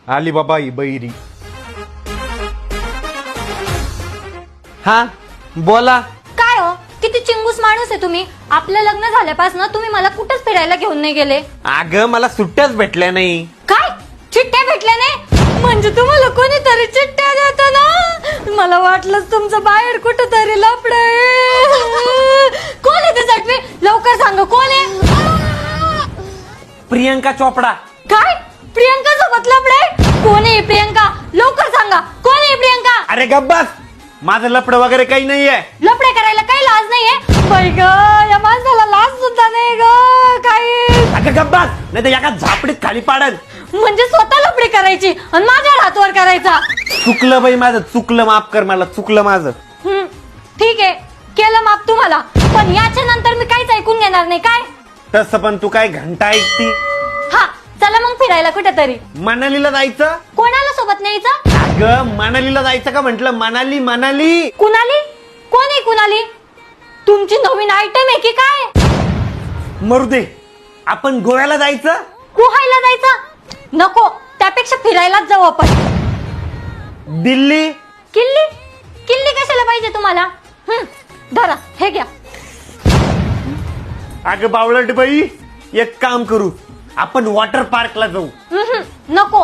आली बाबा ही बैरी. हा बोला. काय हो, किती चिंगूस माणूस आहे तुम्ही. आपलं लग्न झाल्यापासून तुम्ही मला कुठंच फिरायला घेऊन नाही गेले. अगं मला सुट्ट्याच भेटल्या नाही. काय चिठ्ठ्या भेटल्या नाही? म्हणजे तुम्हाला कोणीतरी चिठ्ठ्या देतं ना. मला वाटलंच तुमचं बाहेर कुठं तरी लफडं. कोण आहे ते जटवे? लवकर सांगा कोण आहे. प्रियंका चोपडा. काय प्रियंका सोबत लफडे? कोण आहे प्रियंका? लवकर सांगा कोण आहे प्रियंका. अरे गब्बास, माझं लपड वगैरे काही नाहीये. लफडे करायला काही लाज नाहीये. बाई ग, या माणसाला लाज सुद्धा नाही ग काही. अगं गब्बास, नाही तर एका झापडीत खाली पाडल. म्हणजे स्वतः लफडी करायची आणि माझ्या हातवर करायचा. चुकलं बाई माझं, चुकलं, माफ कर मला, चुकलं माझं. ठीक आहे, केलं माफ तुम्हाला. पण याच्या नंतर मी काहीच ऐकून घेणार नाही. काय तसं पण तू काय घंटा ऐकती. हा, चला मग फिरायला कुठेतरी. मनालीला जायचं. कोणाला सोबत न्यायचं? अगं मनालीला जायचं का म्हंटल. मनाली मनाली. कुणाली? कोण आहे कुणाली? तुमची नवीन आयटम आहे की काय? मरू दे, आपण गोव्याला जायचं. कुहायला जायचं? नको, त्यापेक्षा फिरायलाच जाऊ आपण. दिल्ली. किल्ली? किल्ली कशाला पाहिजे तुम्हाला? धरा, हे घ्या. अगं बावळट बाई, एक काम करू, आपण वॉटर पार्कला जाऊ. नको,